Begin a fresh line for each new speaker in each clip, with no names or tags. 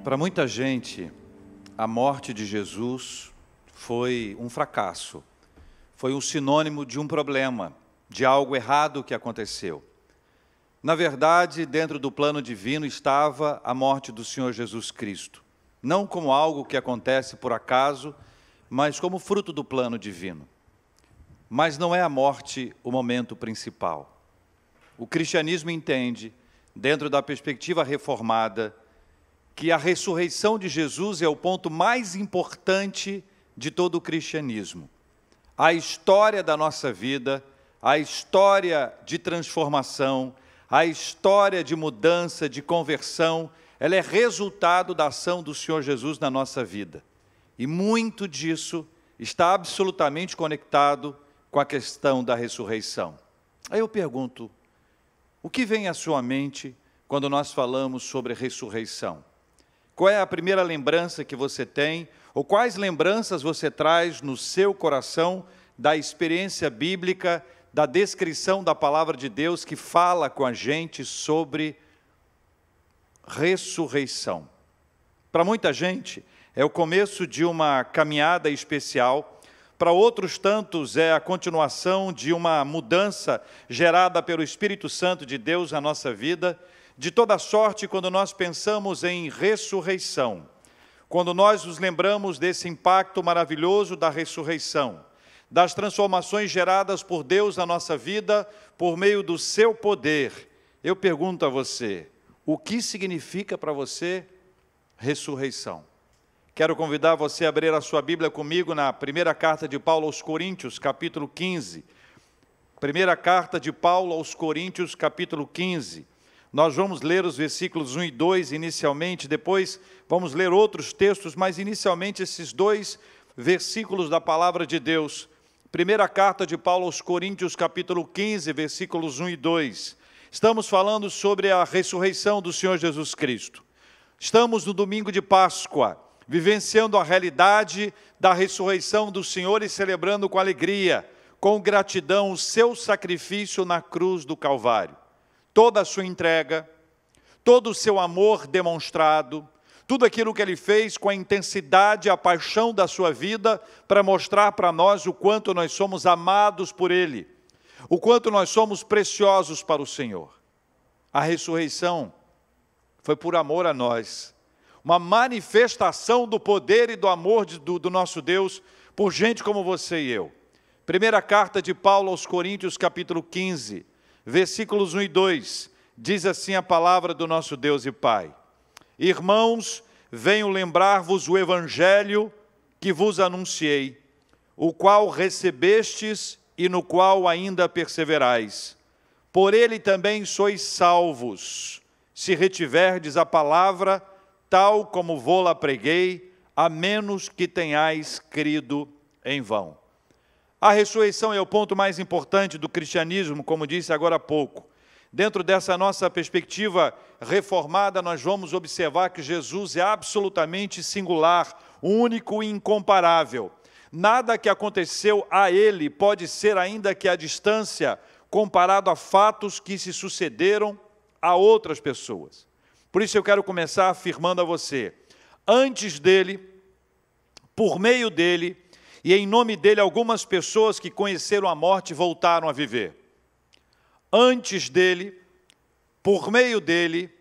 Para muita gente, a morte de Jesus foi um fracasso, foi um sinônimo de um problema, de algo errado que aconteceu. Na verdade, dentro do plano divino estava a morte do Senhor Jesus Cristo, não como algo que acontece por acaso, mas como fruto do plano divino. Mas não é a morte o momento principal. O cristianismo entende, dentro da perspectiva reformada, que a ressurreição de Jesus é o ponto mais importante de todo o cristianismo. A história da nossa vida, a história de transformação, a história de mudança, de conversão, ela é resultado da ação do Senhor Jesus na nossa vida. E muito disso está absolutamente conectado com a questão da ressurreição. Aí eu pergunto, o que vem à sua mente quando nós falamos sobre ressurreição? Qual é a primeira lembrança que você tem, ou quais lembranças você traz no seu coração da experiência bíblica, da descrição da palavra de Deus que fala com a gente sobre ressurreição? Para muita gente, é o começo de uma caminhada especial. Para outros tantos, é a continuação de uma mudança gerada pelo Espírito Santo de Deus na nossa vida. De toda sorte, quando nós pensamos em ressurreição, quando nós nos lembramos desse impacto maravilhoso da ressurreição, das transformações geradas por Deus na nossa vida, por meio do seu poder, eu pergunto a você, o que significa para você ressurreição? Quero convidar você a abrir a sua Bíblia comigo na primeira carta de Paulo aos Coríntios, capítulo 15. Primeira carta de Paulo aos Coríntios, capítulo 15. Nós vamos ler os versículos 1 e 2 inicialmente, depois vamos ler outros textos, mas inicialmente esses dois versículos da palavra de Deus. Primeira carta de Paulo aos Coríntios, capítulo 15, versículos 1 e 2. Estamos falando sobre a ressurreição do Senhor Jesus Cristo. Estamos no domingo de Páscoa, vivenciando a realidade da ressurreição do Senhor e celebrando com alegria, com gratidão, o seu sacrifício na cruz do Calvário. Toda a sua entrega, todo o seu amor demonstrado, tudo aquilo que ele fez com a intensidade e a paixão da sua vida para mostrar para nós o quanto nós somos amados por ele, o quanto nós somos preciosos para o Senhor. A ressurreição foi por amor a nós, uma manifestação do poder e do amor do nosso Deus por gente como você e eu. Primeira carta de Paulo aos Coríntios, capítulo 15, versículos 1 e 2, diz assim a palavra do nosso Deus e Pai. Irmãos, venho lembrar-vos o evangelho que vos anunciei, o qual recebestes e no qual ainda perseverais. Por ele também sois salvos, se retiverdes a palavra, tal como vô-la preguei, a menos que tenhais crido em vão. A ressurreição é o ponto mais importante do cristianismo, como disse agora há pouco. Dentro dessa nossa perspectiva reformada, nós vamos observar que Jesus é absolutamente singular, único e incomparável. Nada que aconteceu a ele pode ser, ainda que à distância, comparado a fatos que se sucederam a outras pessoas. Por isso eu quero começar afirmando a você, antes dele, por meio dele, e em nome dele, algumas pessoas que conheceram a morte voltaram a viver. Antes dele, por meio dele,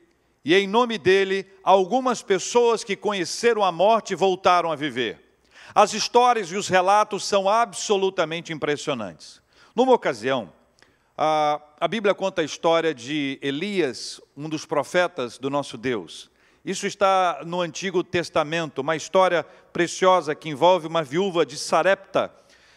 e em nome dele, algumas pessoas que conheceram a morte voltaram a viver. As histórias e os relatos são absolutamente impressionantes. Numa ocasião, a Bíblia conta a história de Elias, um dos profetas do nosso Deus. Isso está no Antigo Testamento, uma história preciosa que envolve uma viúva de Sarepta.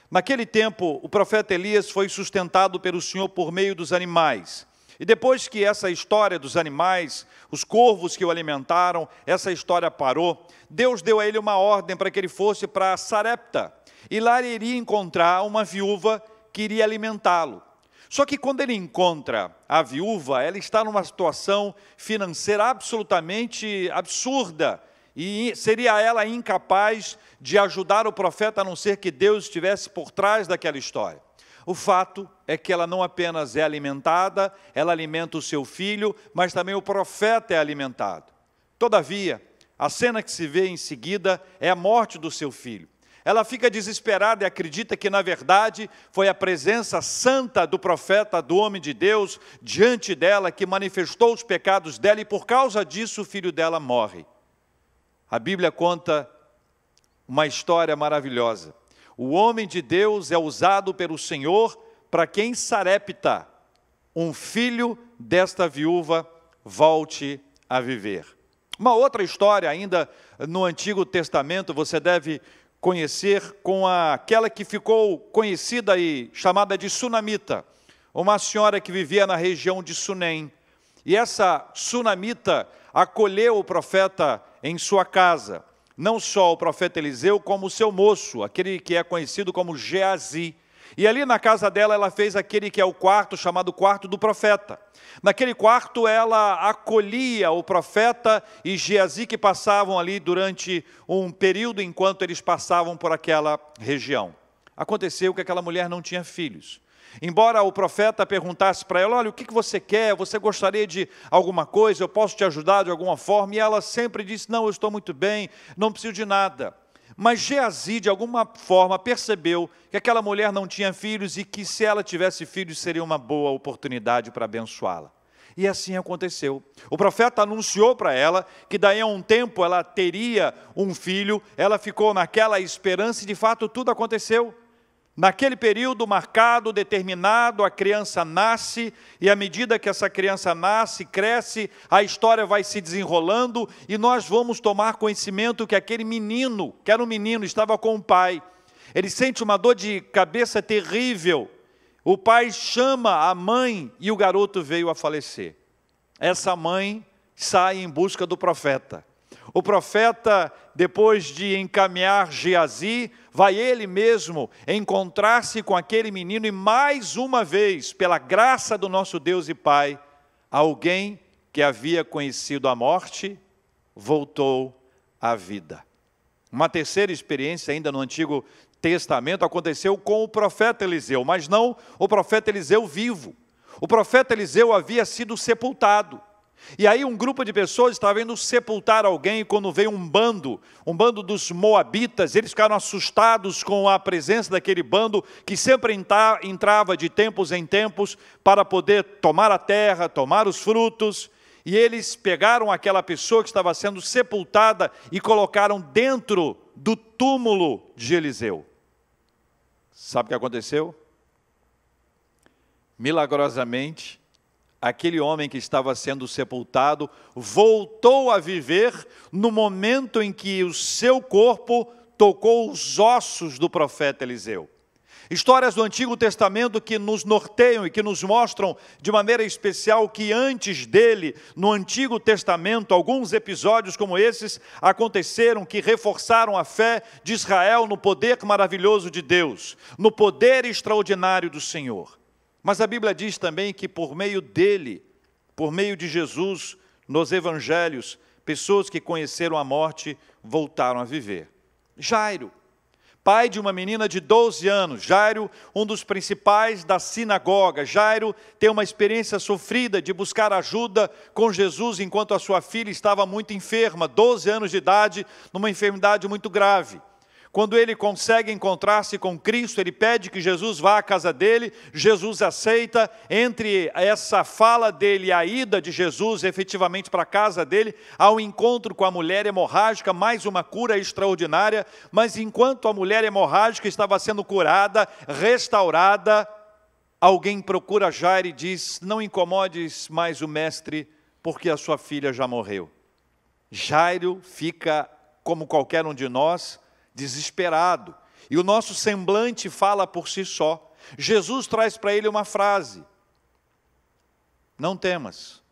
Naquele tempo, o profeta Elias foi sustentado pelo Senhor por meio dos animais. E depois que essa história dos animais, os corvos que o alimentaram, essa história parou, Deus deu a ele uma ordem para que ele fosse para Sarepta. E lá ele iria encontrar uma viúva que iria alimentá-lo. Só que quando ele encontra a viúva, ela está numa situação financeira absolutamente absurda, e seria ela incapaz de ajudar o profeta, a não ser que Deus estivesse por trás daquela história. O fato é que ela não apenas é alimentada, ela alimenta o seu filho, mas também o profeta é alimentado. Todavia, A cena que se vê em seguida é a morte do seu filho. Ela fica desesperada e acredita que, na verdade, foi a presença santa do profeta, do homem de Deus, diante dela, que manifestou os pecados dela, e por causa disso o filho dela morre. A Bíblia conta uma história maravilhosa. O homem de Deus é usado pelo Senhor para que em Sarepta, um filho desta viúva volte a viver. Uma outra história ainda no Antigo Testamento, você deve conhecer com aquela que ficou conhecida e chamada de Sunamita, uma senhora que vivia na região de Sunem. E essa Sunamita acolheu o profeta em sua casa, não só o profeta Eliseu, como o seu moço, aquele que é conhecido como Geazi. E ali na casa dela, ela fez aquele que é o quarto, chamado quarto do profeta. Naquele quarto, ela acolhia o profeta e Geazi, que passavam ali durante um período, enquanto eles passavam por aquela região. Aconteceu que aquela mulher não tinha filhos. Embora o profeta perguntasse para ela, olha, o que você quer? Você gostaria de alguma coisa? Eu posso te ajudar de alguma forma? E ela sempre disse, não, eu estou muito bem, não preciso de nada. Mas Geazi, de alguma forma, percebeu que aquela mulher não tinha filhos e que, se ela tivesse filhos, seria uma boa oportunidade para abençoá-la. E assim aconteceu. O profeta anunciou para ela que daí a um tempo ela teria um filho, ela ficou naquela esperança e, de fato, tudo aconteceu. Naquele período marcado, determinado, a criança nasce, e à medida que essa criança nasce, cresce, a história vai se desenrolando, e nós vamos tomar conhecimento que aquele menino, que era um menino, estava com o pai. Ele sente uma dor de cabeça terrível. O pai chama a mãe e o garoto veio a falecer. Essa mãe sai em busca do profeta. O profeta, depois de encaminhar Geazi, vai ele mesmo encontrar-se com aquele menino e mais uma vez, pela graça do nosso Deus e Pai, alguém que havia conhecido a morte, voltou à vida. Uma terceira experiência ainda no Antigo Testamento aconteceu com o profeta Eliseu, mas não o profeta Eliseu vivo. O profeta Eliseu havia sido sepultado. E aí um grupo de pessoas estava indo sepultar alguém, e quando veio um bando dos moabitas, eles ficaram assustados com a presença daquele bando, que sempre entrava de tempos em tempos, para poder tomar a terra, tomar os frutos, e eles pegaram aquela pessoa que estava sendo sepultada, e colocaram dentro do túmulo de Eliseu. Sabe o que aconteceu? Milagrosamente, aquele homem que estava sendo sepultado voltou a viver no momento em que o seu corpo tocou os ossos do profeta Eliseu. Histórias do Antigo Testamento que nos norteiam e que nos mostram de maneira especial que antes dele, no Antigo Testamento, alguns episódios como esses aconteceram, que reforçaram a fé de Israel no poder maravilhoso de Deus, no poder extraordinário do Senhor. Mas a Bíblia diz também que por meio dele, por meio de Jesus, nos evangelhos, pessoas que conheceram a morte voltaram a viver. Jairo, pai de uma menina de 12 anos, Jairo, um dos principais da sinagoga. Jairo tem uma experiência sofrida de buscar ajuda com Jesus enquanto a sua filha estava muito enferma, 12 anos de idade, numa enfermidade muito grave. Quando ele consegue encontrar-se com Cristo, ele pede que Jesus vá à casa dele, Jesus aceita. Entre essa fala dele e a ida de Jesus efetivamente para a casa dele, há um encontro com a mulher hemorrágica, mais uma cura extraordinária. Mas enquanto a mulher hemorrágica estava sendo curada, restaurada, alguém procura Jairo e diz, não incomodes mais o mestre, porque a sua filha já morreu. Jairo fica, como qualquer um de nós, desesperado, e o nosso semblante fala por si só. Jesus traz para ele uma frase, não temas,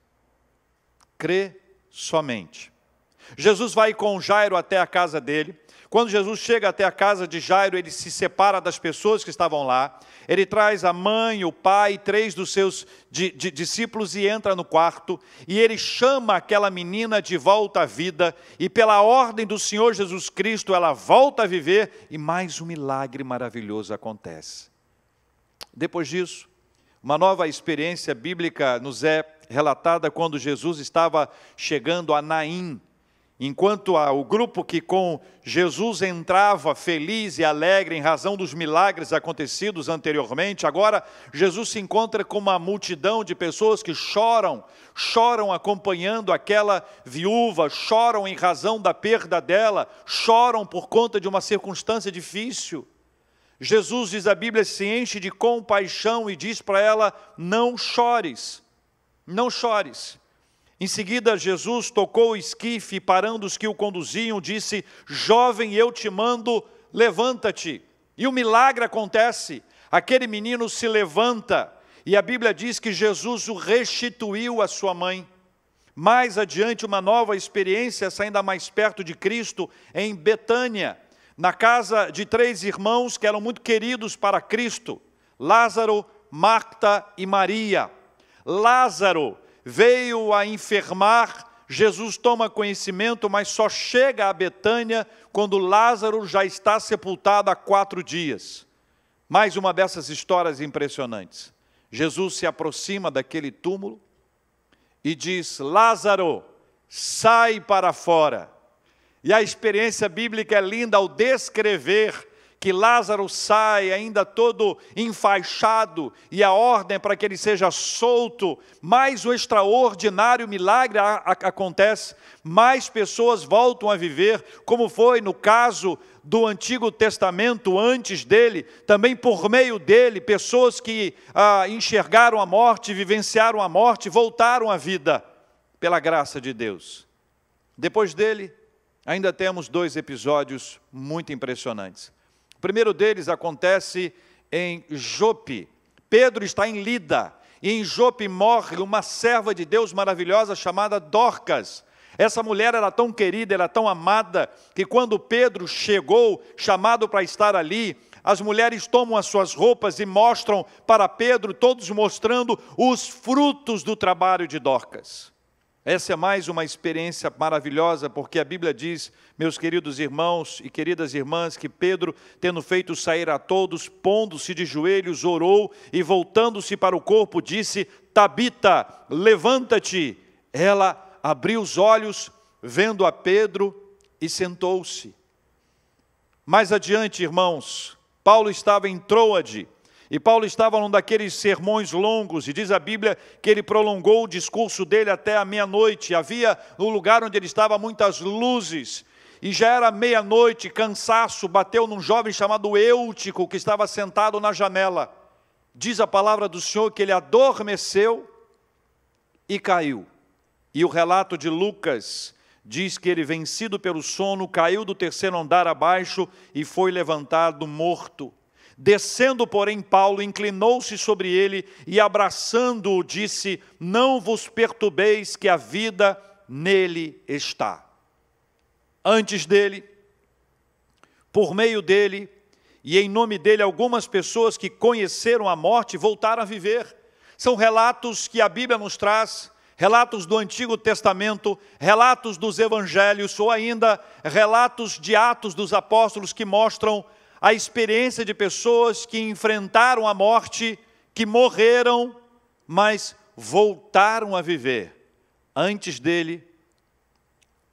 crê somente. Jesus vai com Jairo até a casa dele. Quando Jesus chega até a casa de Jairo, ele se separa das pessoas que estavam lá, ele traz a mãe, o pai, 3 dos seus discípulos e entra no quarto, e ele chama aquela menina de volta à vida, e pela ordem do Senhor Jesus Cristo, ela volta a viver, e mais um milagre maravilhoso acontece. Depois disso, uma nova experiência bíblica nos é relatada quando Jesus estava chegando a Naim, Enquanto o grupo que com Jesus entrava feliz e alegre em razão dos milagres acontecidos anteriormente, agora Jesus se encontra com uma multidão de pessoas que choram acompanhando aquela viúva, choram em razão da perda dela, choram por conta de uma circunstância difícil. Jesus, diz a Bíblia, se enche de compaixão e diz para ela: não chores, não chores. Em seguida, Jesus tocou o esquife e, parando os que o conduziam, disse: jovem, eu te mando, levanta-te. E o milagre acontece, aquele menino se levanta, e a Bíblia diz que Jesus o restituiu à sua mãe. Mais adiante, uma nova experiência, ainda mais perto de Cristo, em Betânia, na casa de 3 irmãos que eram muito queridos para Cristo: Lázaro, Marta e Maria. Lázaro veio a enfermar, Jesus toma conhecimento, mas só chega a Betânia quando Lázaro já está sepultado há 4 dias. Mais uma dessas histórias impressionantes. Jesus se aproxima daquele túmulo e diz: Lázaro, sai para fora. E a experiência bíblica é linda ao descrever que Lázaro sai ainda todo enfaixado, e a ordem é para que ele seja solto. Mais um extraordinário milagre acontece, mais pessoas voltam a viver, como foi no caso do Antigo Testamento antes dele, também por meio dele, pessoas que enxergaram a morte, vivenciaram a morte, voltaram à vida, pela graça de Deus. Depois dele, ainda temos 2 episódios muito impressionantes. O primeiro deles acontece em Jope. Pedro está em Lida, e em Jope morre uma serva de Deus maravilhosa chamada Dorcas. Essa mulher era tão querida, era tão amada, que quando Pedro chegou, chamado para estar ali, as mulheres tomam as suas roupas e mostram para Pedro, todos mostrando os frutos do trabalho de Dorcas. Essa é mais uma experiência maravilhosa, porque a Bíblia diz, meus queridos irmãos e queridas irmãs, que Pedro, tendo feito sair a todos, pondo-se de joelhos, orou e voltando-se para o corpo, disse: Tabita, levanta-te. Ela abriu os olhos, vendo a Pedro, e sentou-se. Mais adiante, irmãos, Paulo estava em Troade, e Paulo estava num daqueles sermões longos, e diz a Bíblia que ele prolongou o discurso dele até a meia-noite. Havia no lugar onde ele estava muitas luzes, e já era meia-noite, cansaço bateu num jovem chamado Eutico, que estava sentado na janela. Diz a palavra do Senhor que ele adormeceu e caiu. E o relato de Lucas diz que ele, vencido pelo sono, caiu do 3º andar abaixo e foi levantado morto. Descendo, porém, Paulo inclinou-se sobre ele e, abraçando-o, disse: não vos perturbeis, que a vida nele está. Antes dele, por meio dele e em nome dele, algumas pessoas que conheceram a morte voltaram a viver. São relatos que a Bíblia nos traz, relatos do Antigo Testamento, relatos dos Evangelhos, ou ainda relatos de Atos dos Apóstolos, que mostram a experiência de pessoas que enfrentaram a morte, que morreram, mas voltaram a viver. Antes dele,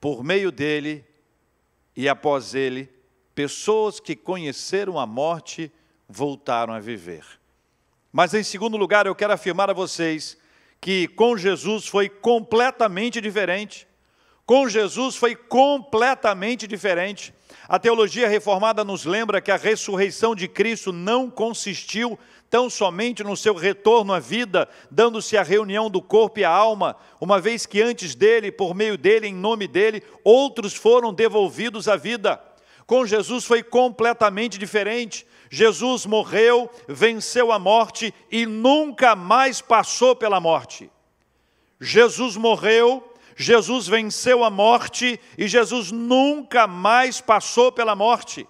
por meio dele e após ele, pessoas que conheceram a morte voltaram a viver. Mas em segundo lugar, eu quero afirmar a vocês que com Jesus foi completamente diferente. Com Jesus foi completamente diferente. A teologia reformada nos lembra que a ressurreição de Cristo não consistiu tão somente no seu retorno à vida, dando-se a reunião do corpo e a alma, uma vez que antes dele, por meio dele, em nome dele, outros foram devolvidos à vida. Com Jesus foi completamente diferente. Jesus morreu, venceu a morte e nunca mais passou pela morte. Jesus morreu, Jesus venceu a morte e Jesus nunca mais passou pela morte.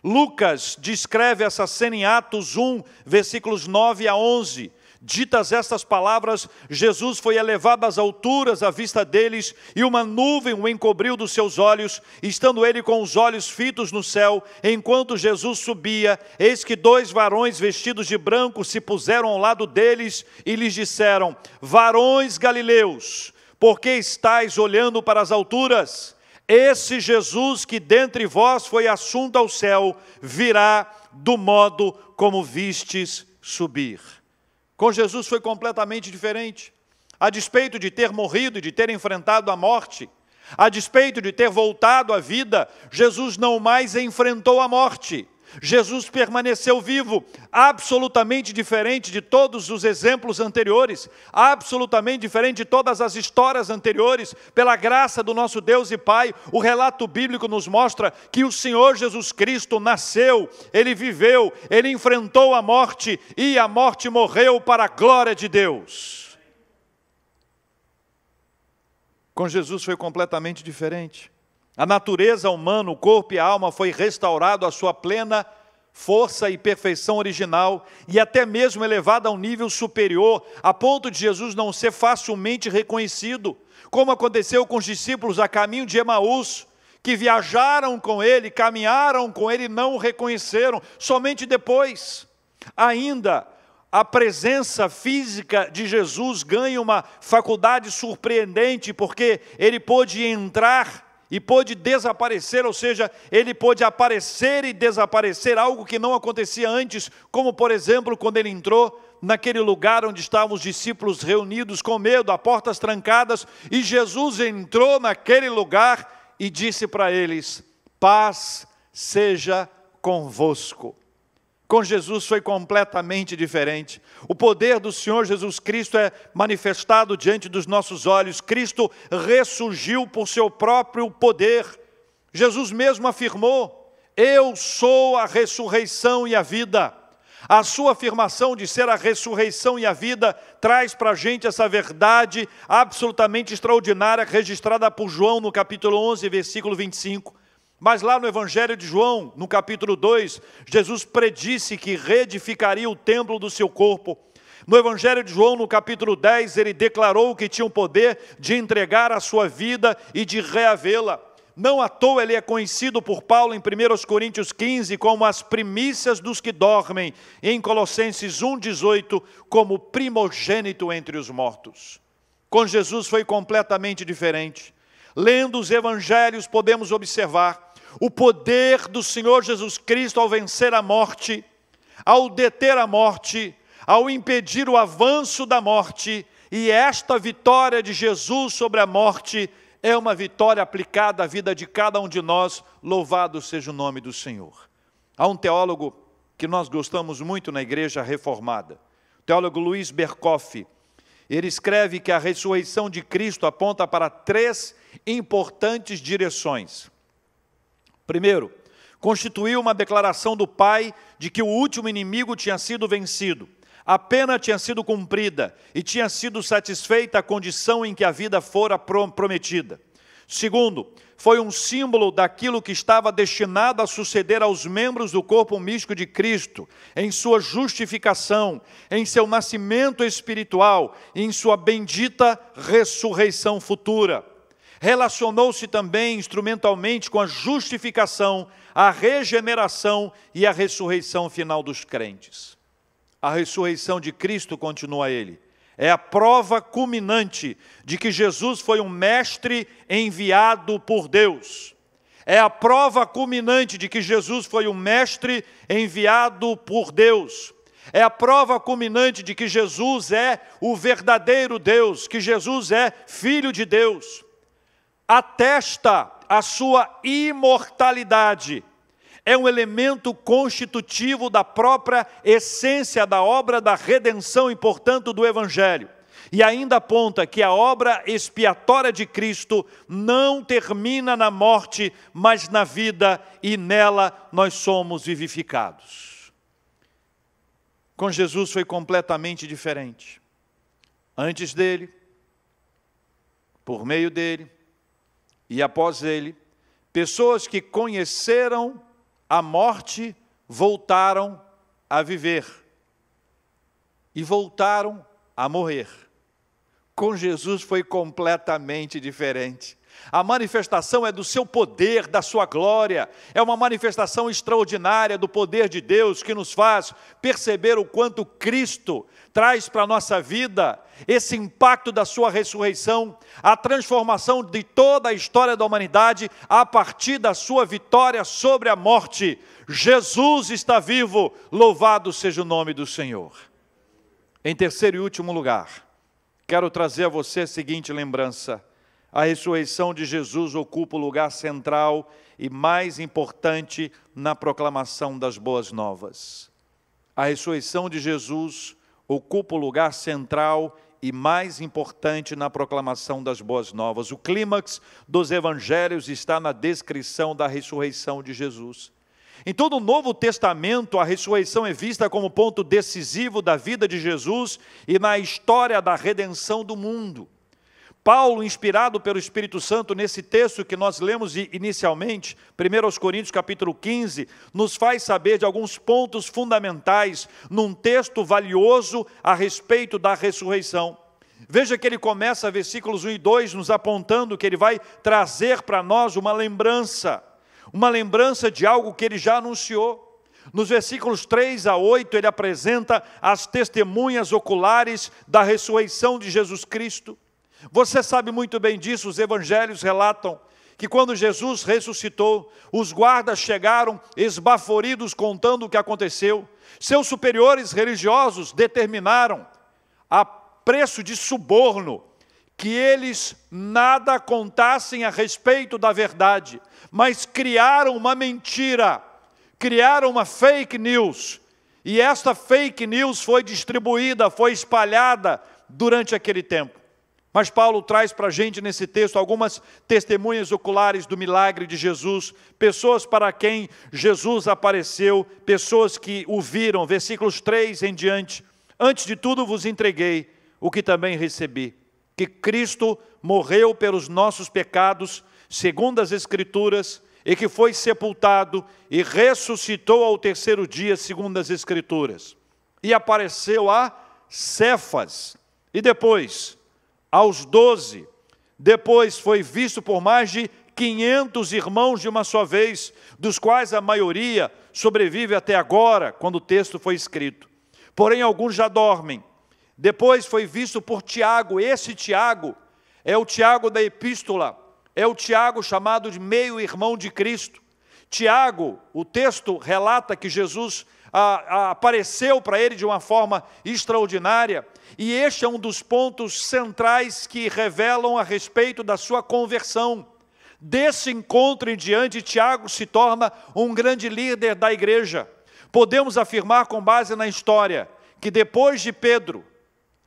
Lucas descreve essa cena em Atos 1, versículos 9 a 11. Ditas estas palavras, Jesus foi elevado às alturas à vista deles, e uma nuvem o encobriu dos seus olhos. Estando ele com os olhos fitos no céu, enquanto Jesus subia, eis que 2 varões vestidos de branco se puseram ao lado deles e lhes disseram: varões galileus, por que estáis olhando para as alturas? Esse Jesus que dentre vós foi assunto ao céu, virá do modo como vistes subir. Com Jesus foi completamente diferente. A despeito de ter morrido e de ter enfrentado a morte, a despeito de ter voltado à vida, Jesus não mais enfrentou a morte. Jesus permaneceu vivo, absolutamente diferente de todos os exemplos anteriores, absolutamente diferente de todas as histórias anteriores. Pela graça do nosso Deus e Pai, o relato bíblico nos mostra que o Senhor Jesus Cristo nasceu, Ele viveu, Ele enfrentou a morte e a morte morreu para a glória de Deus. Com Jesus foi completamente diferente. A natureza humana, o corpo e a alma foi restaurado à sua plena força e perfeição original e até mesmo elevado a um nível superior, a ponto de Jesus não ser facilmente reconhecido, como aconteceu com os discípulos a caminho de Emaús, que viajaram com ele, caminharam com ele e não o reconheceram, somente depois. Ainda, a presença física de Jesus ganha uma faculdade surpreendente, porque ele pôde entrar e pôde desaparecer, ou seja, ele pôde aparecer e desaparecer, algo que não acontecia antes, como por exemplo, quando ele entrou naquele lugar onde estavam os discípulos reunidos com medo, a portas trancadas, e Jesus entrou naquele lugar e disse para eles: paz seja convosco. Com Jesus foi completamente diferente. O poder do Senhor Jesus Cristo é manifestado diante dos nossos olhos. Cristo ressurgiu por seu próprio poder. Jesus mesmo afirmou: eu sou a ressurreição e a vida. A sua afirmação de ser a ressurreição e a vida traz para a gente essa verdade absolutamente extraordinária, registrada por João no capítulo 11, versículo 25. Mas lá no Evangelho de João, no capítulo 2, Jesus predisse que reedificaria o templo do seu corpo. No Evangelho de João, no capítulo 10, ele declarou que tinha o poder de entregar a sua vida e de reavê-la. Não à toa ele é conhecido por Paulo em 1 Coríntios 15 como as primícias dos que dormem, e em Colossenses 1,18 como primogênito entre os mortos. Com Jesus foi completamente diferente. Lendo os evangelhos podemos observar o poder do Senhor Jesus Cristo ao vencer a morte, ao deter a morte, ao impedir o avanço da morte, e esta vitória de Jesus sobre a morte é uma vitória aplicada à vida de cada um de nós, louvado seja o nome do Senhor. Há um teólogo que nós gostamos muito na Igreja Reformada, o teólogo Luiz Berkoff. Ele escreve que a ressurreição de Cristo aponta para 3 importantes direções. Primeiro, constituiu uma declaração do Pai de que o último inimigo tinha sido vencido, a pena tinha sido cumprida e tinha sido satisfeita a condição em que a vida fora prometida. Segundo, foi um símbolo daquilo que estava destinado a suceder aos membros do corpo místico de Cristo, em sua justificação, em seu nascimento espiritual e em sua bendita ressurreição futura. Relacionou-se também instrumentalmente com a justificação, a regeneração e a ressurreição final dos crentes. A ressurreição de Cristo, continua ele, é a prova culminante de que Jesus foi um mestre enviado por Deus. É a prova culminante de que Jesus foi um mestre enviado por Deus. É a prova culminante de que Jesus é o verdadeiro Deus, que Jesus é Filho de Deus. Atesta a sua imortalidade. É um elemento constitutivo da própria essência da obra da redenção e, portanto, do Evangelho. E ainda aponta que a obra expiatória de Cristo não termina na morte, mas na vida, e nela nós somos vivificados. Com Jesus foi completamente diferente. Antes dele, por meio dele e após ele, pessoas que conheceram a morte voltaram a viver e voltaram a morrer. Com Jesus foi completamente diferente. A manifestação é do seu poder, da sua glória. É uma manifestação extraordinária do poder de Deus que nos faz perceber o quanto Cristo traz para a nossa vida esse impacto da sua ressurreição, a transformação de toda a história da humanidade a partir da sua vitória sobre a morte. Jesus está vivo, louvado seja o nome do Senhor. Em terceiro e último lugar, quero trazer a você a seguinte lembrança: a ressurreição de Jesus ocupa o lugar central e mais importante na proclamação das boas novas. A ressurreição de Jesus ocupa o lugar central e mais importante na proclamação das boas novas. O clímax dos evangelhos está na descrição da ressurreição de Jesus. Em todo o Novo Testamento, a ressurreição é vista como ponto decisivo da vida de Jesus e na história da redenção do mundo. Paulo, inspirado pelo Espírito Santo, nesse texto que nós lemos inicialmente, 1 Coríntios capítulo 15, nos faz saber de alguns pontos fundamentais num texto valioso a respeito da ressurreição. Veja que ele começa, versículos 1 e 2, nos apontando que ele vai trazer para nós uma lembrança de algo que ele já anunciou. Nos versículos 3 a 8, ele apresenta as testemunhas oculares da ressurreição de Jesus Cristo. Você sabe muito bem disso, os evangelhos relatam que quando Jesus ressuscitou, os guardas chegaram esbaforidos contando o que aconteceu. Seus superiores religiosos determinaram, a preço de suborno, que eles nada contassem a respeito da verdade, mas criaram uma mentira, criaram uma fake news, e esta fake news foi distribuída, foi espalhada durante aquele tempo. Mas Paulo traz para a gente nesse texto algumas testemunhas oculares do milagre de Jesus, pessoas para quem Jesus apareceu, pessoas que o viram, versículos 3 em diante. Antes de tudo vos entreguei o que também recebi, que Cristo morreu pelos nossos pecados, segundo as Escrituras, e que foi sepultado e ressuscitou ao terceiro dia, segundo as Escrituras. E apareceu a Cefas, e depois aos 12, depois foi visto por mais de 500 irmãos de uma só vez, dos quais a maioria sobrevive até agora, quando o texto foi escrito. Porém, alguns já dormem. Depois foi visto por Tiago. Esse Tiago é o Tiago da epístola, é o Tiago chamado de meio-irmão de Cristo. Tiago, o texto relata que Jesus apareceu para ele de uma forma extraordinária, e este é um dos pontos centrais que revelam a respeito da sua conversão. Desse encontro em diante, Tiago se torna um grande líder da igreja. Podemos afirmar, com base na história, que depois de Pedro,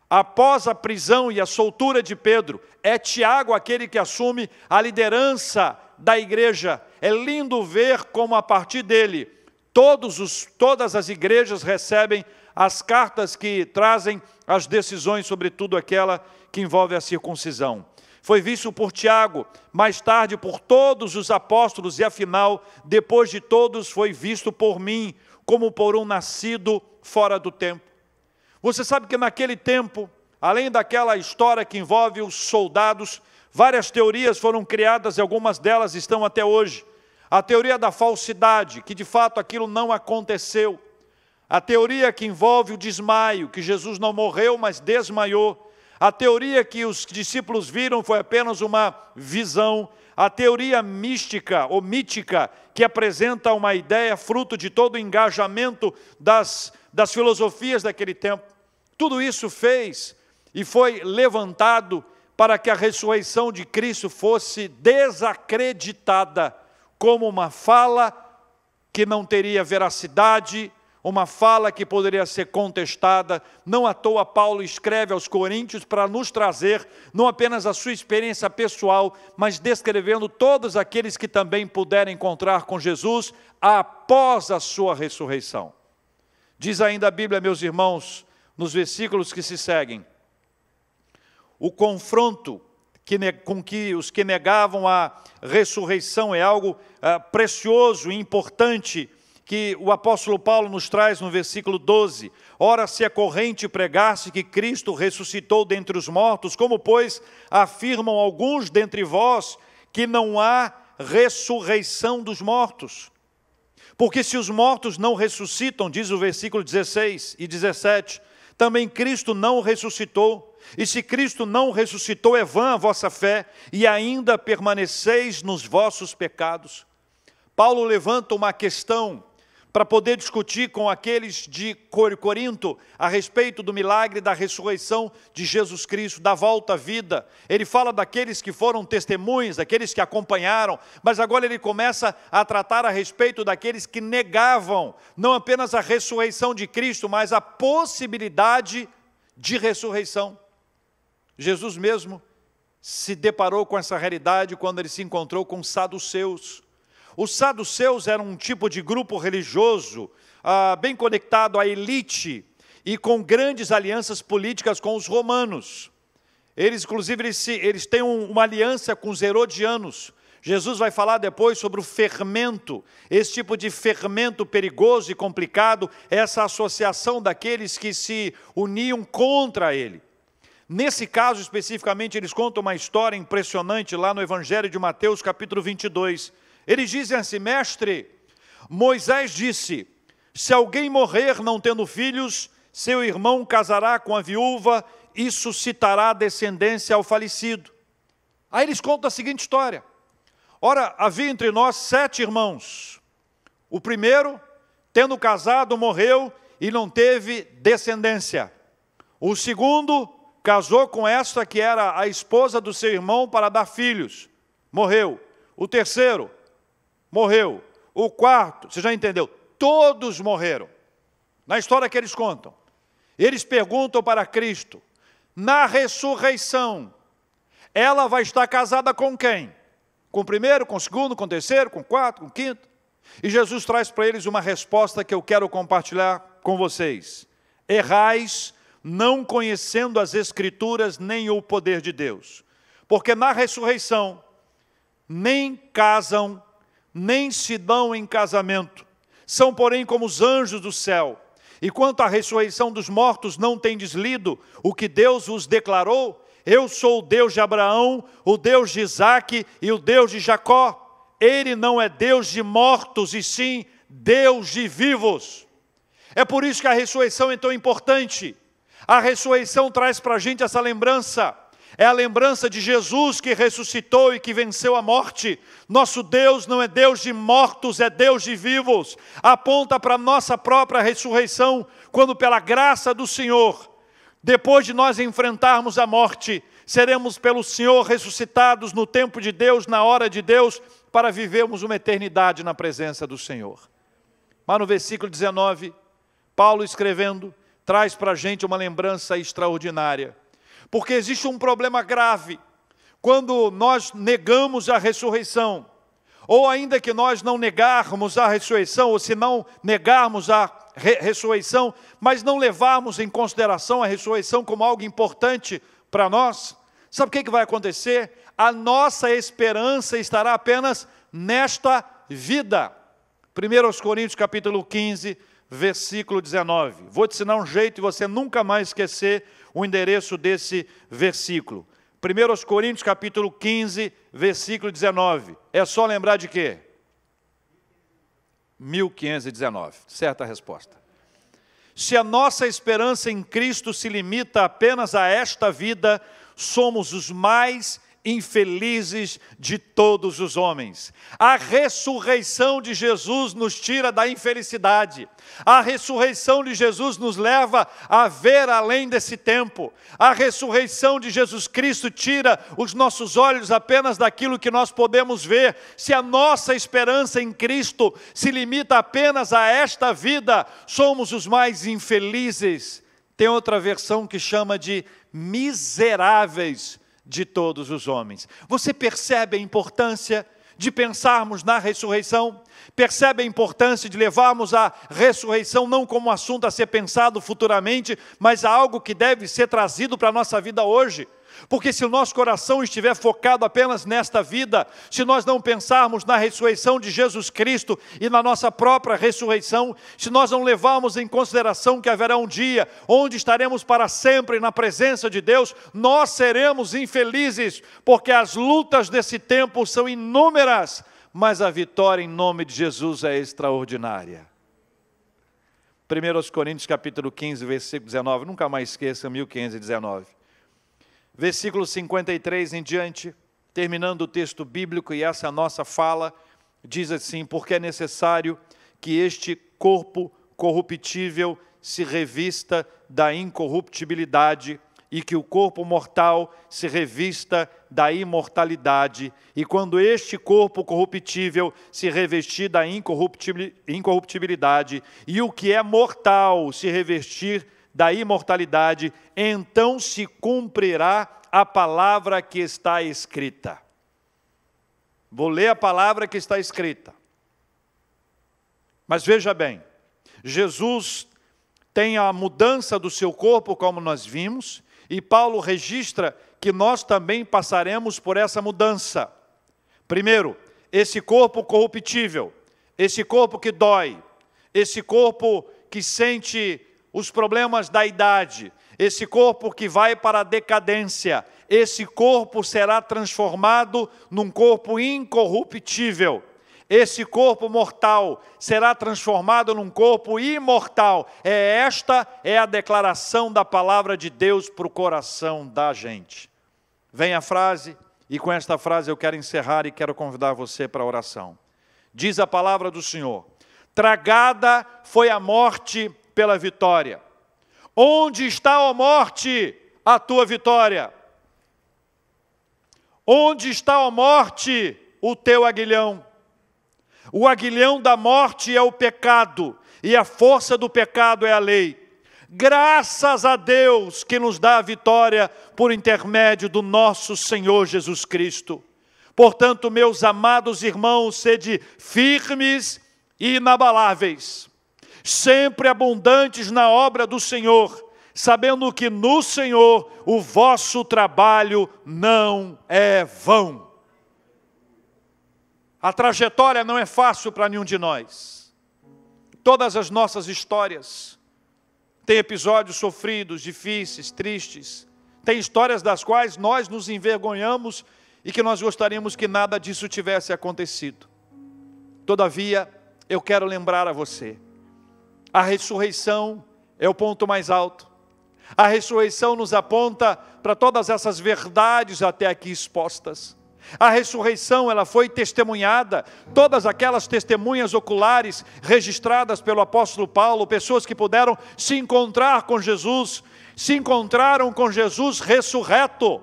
após a prisão e a soltura de Pedro, é Tiago aquele que assume a liderança da igreja. É lindo ver como a partir dele, todas as igrejas recebem as cartas que trazem as decisões, sobretudo aquela que envolve a circuncisão. Foi visto por Tiago, mais tarde por todos os apóstolos, e afinal, depois de todos, foi visto por mim, como por um nascido fora do tempo. Você sabe que naquele tempo, além daquela história que envolve os soldados, várias teorias foram criadas e algumas delas estão até hoje. A teoria da falsidade, que de fato aquilo não aconteceu. A teoria que envolve o desmaio, que Jesus não morreu, mas desmaiou. A teoria que os discípulos viram foi apenas uma visão. A teoria mística ou mítica, que apresenta uma ideia fruto de todo o engajamento das filosofias daquele tempo. Tudo isso fez e foi levantado para que a ressurreição de Cristo fosse desacreditada como uma fala que não teria veracidade, uma fala que poderia ser contestada. Não à toa Paulo escreve aos Coríntios para nos trazer não apenas a sua experiência pessoal, mas descrevendo todos aqueles que também puderam encontrar com Jesus após a sua ressurreição. Diz ainda a Bíblia, meus irmãos, nos versículos que se seguem, o confronto com que os que negavam a ressurreição é algo precioso e importante, que o apóstolo Paulo nos traz no versículo 12. Ora, se é corrente pregar-se que Cristo ressuscitou dentre os mortos, como, pois, afirmam alguns dentre vós que não há ressurreição dos mortos. Porque se os mortos não ressuscitam, diz o versículo 16 e 17, também Cristo não ressuscitou. E se Cristo não ressuscitou, é vã a vossa fé, e ainda permaneceis nos vossos pecados. Paulo levanta uma questão para poder discutir com aqueles de Corinto a respeito do milagre da ressurreição de Jesus Cristo, da volta à vida. Ele fala daqueles que foram testemunhas, daqueles que acompanharam, mas agora ele começa a tratar a respeito daqueles que negavam não apenas a ressurreição de Cristo, mas a possibilidade de ressurreição. Jesus mesmo se deparou com essa realidade quando ele se encontrou com os saduceus. Os saduceus eram um tipo de grupo religioso, bem conectado à elite e com grandes alianças políticas com os romanos. Inclusive, eles têm uma aliança com os herodianos. Jesus vai falar depois sobre o fermento, esse tipo de fermento perigoso e complicado, essa associação daqueles que se uniam contra ele. Nesse caso, especificamente, eles contam uma história impressionante lá no Evangelho de Mateus, capítulo 22. Eles dizem assim: mestre, Moisés disse, se alguém morrer não tendo filhos, seu irmão casará com a viúva e suscitará descendência ao falecido. Aí eles contam a seguinte história. Ora, havia entre nós 7 irmãos. O primeiro, tendo casado, morreu e não teve descendência. O segundo casou com esta que era a esposa do seu irmão para dar filhos. Morreu. O terceiro morreu. O quarto, você já entendeu? Todos morreram. Na história que eles contam. Eles perguntam para Cristo, na ressurreição, ela vai estar casada com quem? Com o primeiro, com o segundo, com o terceiro, com o quarto, com o quinto? E Jesus traz para eles uma resposta que eu quero compartilhar com vocês. Errais, não conhecendo as Escrituras nem o poder de Deus. Porque na ressurreição, nem casam, nem se dão em casamento. São, porém, como os anjos do céu. E quanto à ressurreição dos mortos, não tendes lido o que Deus vos declarou? Eu sou o Deus de Abraão, o Deus de Isaque e o Deus de Jacó. Ele não é Deus de mortos, e sim Deus de vivos. É por isso que a ressurreição é tão importante. A ressurreição traz para a gente essa lembrança. É a lembrança de Jesus que ressuscitou e que venceu a morte. Nosso Deus não é Deus de mortos, é Deus de vivos. Aponta para a nossa própria ressurreição, quando pela graça do Senhor, depois de nós enfrentarmos a morte, seremos pelo Senhor ressuscitados no tempo de Deus, na hora de Deus, para vivermos uma eternidade na presença do Senhor. Mas no versículo 19, Paulo escrevendo, traz para a gente uma lembrança extraordinária. Porque existe um problema grave quando nós negamos a ressurreição, ou ainda que nós não negarmos a ressurreição, ou se não negarmos a ressurreição, mas não levarmos em consideração a ressurreição como algo importante para nós, sabe o que vai acontecer? A nossa esperança estará apenas nesta vida. 1 Coríntios capítulo 15, versículo 19. Vou te ensinar um jeito de você nunca mais esquecer o endereço desse versículo. 1 Coríntios capítulo 15, versículo 19. É só lembrar de quê? 1519. Certa resposta. Se a nossa esperança em Cristo se limita apenas a esta vida, somos os mais infelizes de todos os homens. A ressurreição de Jesus nos tira da infelicidade. A ressurreição de Jesus nos leva a ver além desse tempo. A ressurreição de Jesus Cristo tira os nossos olhos apenas daquilo que nós podemos ver. Se a nossa esperança em Cristo se limita apenas a esta vida, somos os mais infelizes. Tem outra versão que chama de miseráveis de todos os homens. Você percebe a importância de pensarmos na ressurreição? Percebe a importância de levarmos a ressurreição não como um assunto a ser pensado futuramente, mas algo que deve ser trazido para a nossa vida hoje? Porque se o nosso coração estiver focado apenas nesta vida, se nós não pensarmos na ressurreição de Jesus Cristo e na nossa própria ressurreição, se nós não levarmos em consideração que haverá um dia onde estaremos para sempre na presença de Deus, nós seremos infelizes, porque as lutas desse tempo são inúmeras, mas a vitória em nome de Jesus é extraordinária. 1 Coríntios capítulo 15, versículo 19, nunca mais esqueça, 1519. Versículo 53 em diante, terminando o texto bíblico, e essa nossa fala, diz assim: porque é necessário que este corpo corruptível se revista da incorruptibilidade, e que o corpo mortal se revista da imortalidade. E quando este corpo corruptível se revestir da incorruptibilidade, e o que é mortal se revestir da imortalidade, então se cumprirá a palavra que está escrita. Vou ler a palavra que está escrita. Mas veja bem, Jesus tem a mudança do seu corpo, como nós vimos, e Paulo registra que nós também passaremos por essa mudança. Primeiro, esse corpo corruptível, esse corpo que dói, esse corpo que sente os problemas da idade, esse corpo que vai para a decadência, esse corpo será transformado num corpo incorruptível. Esse corpo mortal será transformado num corpo imortal. Esta é a declaração da palavra de Deus para o coração da gente. Vem a frase, e com esta frase eu quero encerrar e quero convidar você para a oração. Diz a palavra do Senhor: tragada foi a morte pela vitória. Onde está, ó morte, a tua vitória? Onde está, ó morte, o teu aguilhão? O aguilhão da morte é o pecado, e a força do pecado é a lei. Graças a Deus que nos dá a vitória por intermédio do nosso Senhor Jesus Cristo. Portanto, meus amados irmãos, sede firmes e inabaláveis, sempre abundantes na obra do Senhor, sabendo que no Senhor o vosso trabalho não é vão. A trajetória não é fácil para nenhum de nós. Todas as nossas histórias têm episódios sofridos, difíceis, tristes. Tem histórias das quais nós nos envergonhamos e que nós gostaríamos que nada disso tivesse acontecido. Todavia, eu quero lembrar a você, a ressurreição é o ponto mais alto. A ressurreição nos aponta para todas essas verdades até aqui expostas. A ressurreição, ela foi testemunhada, todas aquelas testemunhas oculares registradas pelo apóstolo Paulo, pessoas que puderam se encontrar com Jesus, se encontraram com Jesus ressurreto.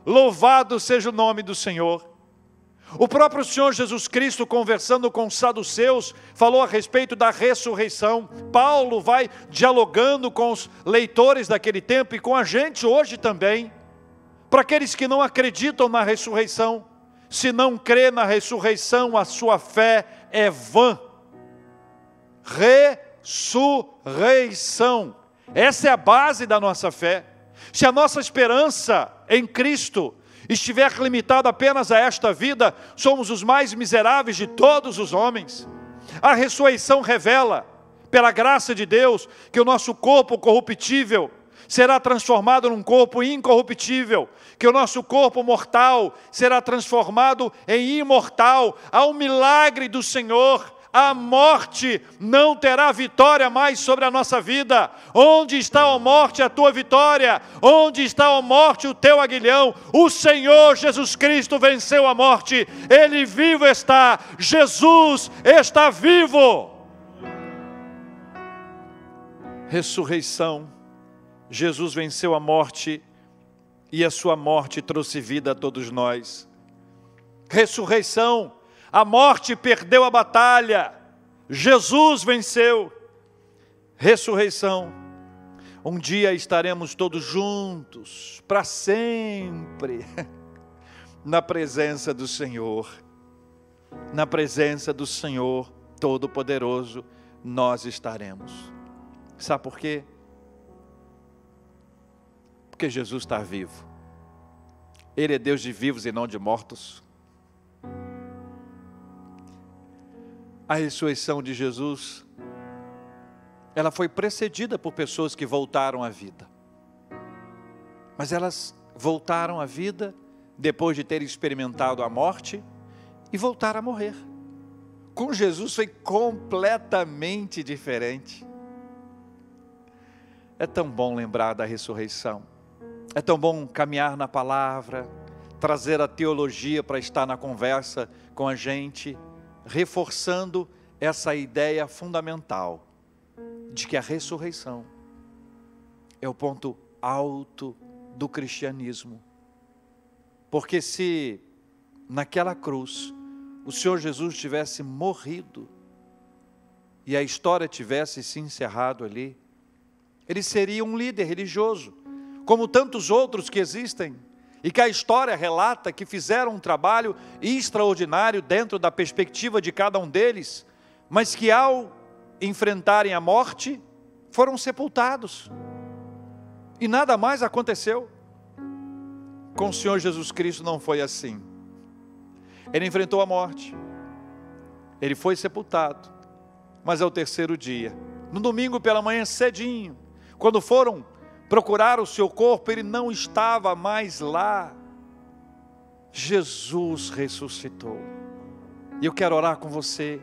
Louvado seja o nome do Senhor. O próprio Senhor Jesus Cristo, conversando com os saduceus, falou a respeito da ressurreição. Paulo vai dialogando com os leitores daquele tempo e com a gente hoje também. Para aqueles que não acreditam na ressurreição, se não crê na ressurreição, a sua fé é vã. Ressurreição. Essa é a base da nossa fé. Se a nossa esperança em Cristo estiver limitada apenas a esta vida, somos os mais miseráveis de todos os homens. A ressurreição revela, pela graça de Deus, que o nosso corpo corruptível será transformado num corpo incorruptível, que o nosso corpo mortal será transformado em imortal. Há um milagre do Senhor. A morte não terá vitória mais sobre a nossa vida. Onde está, ó morte, a tua vitória? Onde está, ó morte, o teu aguilhão? O Senhor Jesus Cristo venceu a morte. Ele vivo está. Jesus está vivo. Ressurreição. Jesus venceu a morte e a sua morte trouxe vida a todos nós. Ressurreição. A morte perdeu a batalha, Jesus venceu. Ressurreição, um dia estaremos todos juntos, para sempre, na presença do Senhor. Na presença do Senhor Todo-Poderoso, nós estaremos. Sabe por quê? Porque Jesus está vivo. Ele é Deus de vivos e não de mortos. A ressurreição de Jesus, ela foi precedida por pessoas que voltaram à vida. Mas elas voltaram à vida depois de terem experimentado a morte e voltaram a morrer. Com Jesus foi completamente diferente. É tão bom lembrar da ressurreição. É tão bom caminhar na palavra, trazer a teologia para estar na conversa com a gente, reforçando essa ideia fundamental de que a ressurreição é o ponto alto do cristianismo. Porque se naquela cruz o Senhor Jesus tivesse morrido e a história tivesse se encerrado ali, ele seria um líder religioso, como tantos outros que existem, e que a história relata que fizeram um trabalho extraordinário dentro da perspectiva de cada um deles, mas que ao enfrentarem a morte, foram sepultados. E nada mais aconteceu. Com o Senhor Jesus Cristo não foi assim. Ele enfrentou a morte, ele foi sepultado, mas ao terceiro dia, no domingo pela manhã cedinho, quando foram procurar o seu corpo, ele não estava mais lá. Jesus ressuscitou. E eu quero orar com você,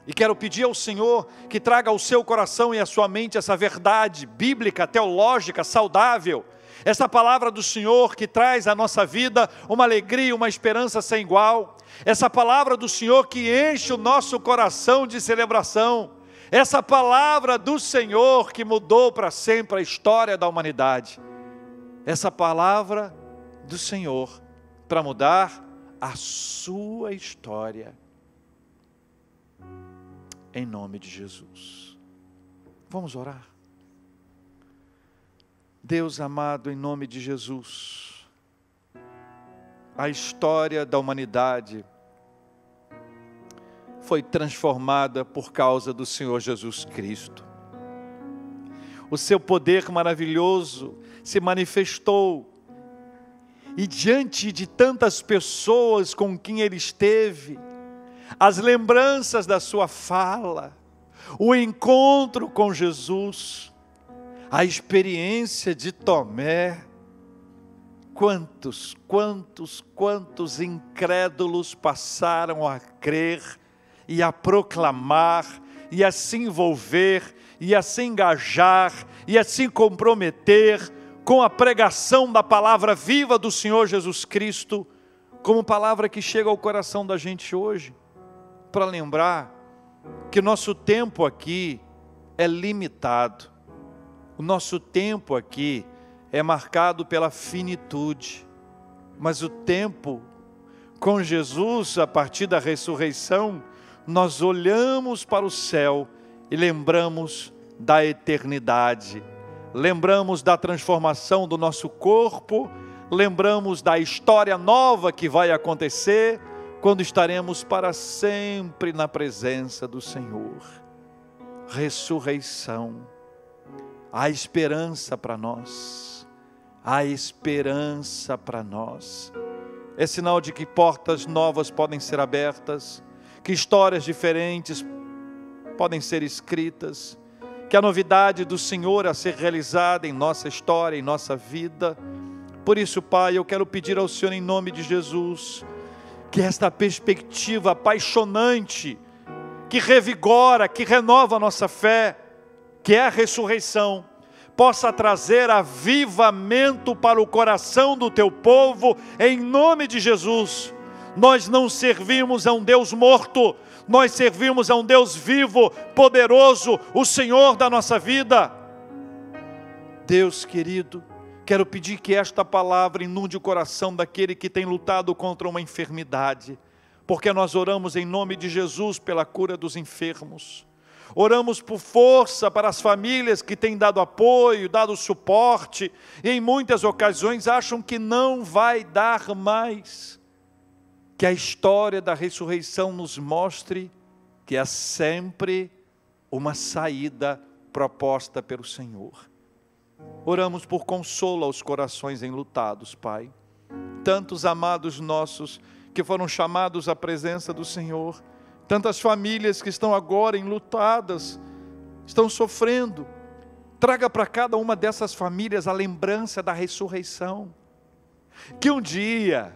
e quero pedir ao Senhor que traga ao seu coração e à sua mente essa verdade bíblica, teológica, saudável, essa palavra do Senhor que traz à nossa vida uma alegria, uma esperança sem igual, essa palavra do Senhor que enche o nosso coração de celebração, essa palavra do Senhor que mudou para sempre a história da humanidade, essa palavra do Senhor para mudar a sua história, em nome de Jesus. Vamos orar. Deus amado, em nome de Jesus, a história da humanidade foi transformada por causa do Senhor Jesus Cristo. O seu poder maravilhoso se manifestou, e diante de tantas pessoas com quem ele esteve, as lembranças da sua fala, o encontro com Jesus, a experiência de Tomé, quantos incrédulos passaram a crer e a proclamar, e a se envolver, e a se engajar, e a se comprometer com a pregação da palavra viva do Senhor Jesus Cristo, como palavra que chega ao coração da gente hoje, para lembrar que o nosso tempo aqui é limitado, o nosso tempo aqui é marcado pela finitude, mas o tempo com Jesus, a partir da ressurreição, nós olhamos para o céu e lembramos da eternidade, lembramos da transformação do nosso corpo, lembramos da história nova que vai acontecer, quando estaremos para sempre na presença do Senhor. Ressurreição, há esperança para nós, há esperança para nós. É sinal de que portas novas podem ser abertas, que histórias diferentes podem ser escritas, que a novidade do Senhor a ser realizada em nossa história, em nossa vida. Por isso, Pai, eu quero pedir ao Senhor em nome de Jesus, que esta perspectiva apaixonante, que revigora, que renova a nossa fé, que é a ressurreição, possa trazer avivamento para o coração do teu povo, em nome de Jesus. Nós não servimos a um Deus morto, nós servimos a um Deus vivo, poderoso, o Senhor da nossa vida. Deus querido, quero pedir que esta palavra inunde o coração daquele que tem lutado contra uma enfermidade, porque nós oramos em nome de Jesus pela cura dos enfermos. Oramos por força para as famílias que têm dado apoio, dado suporte, e em muitas ocasiões acham que não vai dar mais. Que a história da ressurreição nos mostre que há sempre uma saída proposta pelo Senhor. Oramos por consolo aos corações enlutados, Pai. tantos amados nossos que foram chamados à presença do Senhor, tantas famílias que estão agora enlutadas, estão sofrendo. Traga para cada uma dessas famílias a lembrança da ressurreição, que um dia,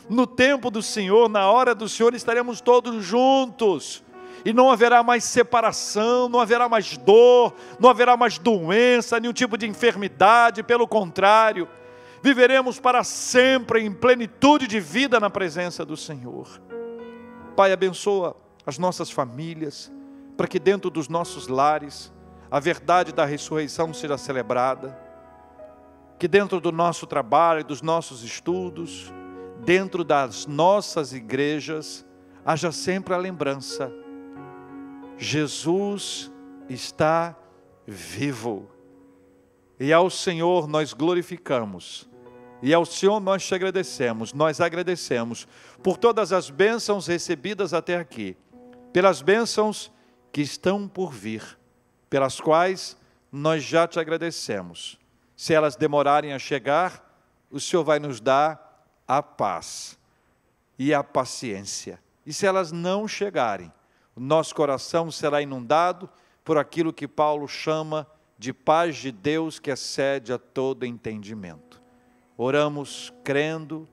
no tempo do Senhor, na hora do Senhor, estaremos todos juntos, e não haverá mais separação, não haverá mais dor, não haverá mais doença, nenhum tipo de enfermidade, pelo contrário, viveremos para sempre em plenitude de vida na presença do Senhor. Pai, abençoa as nossas famílias, para que dentro dos nossos lares, a verdade da ressurreição seja celebrada, que dentro do nosso trabalho, dos nossos estudos, dentro das nossas igrejas, haja sempre a lembrança: Jesus está vivo. E ao Senhor nós glorificamos, e ao Senhor nós te agradecemos, nós agradecemos por todas as bênçãos recebidas até aqui, pelas bênçãos que estão por vir, pelas quais nós já te agradecemos. Se elas demorarem a chegar, o Senhor vai nos dar a paz e a paciência. E se elas não chegarem, o nosso coração será inundado por aquilo que Paulo chama de paz de Deus que excede a todo entendimento. Oramos crendo,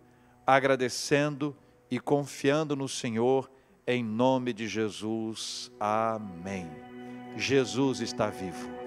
agradecendo e confiando no Senhor, em nome de Jesus. Amém. Jesus está vivo.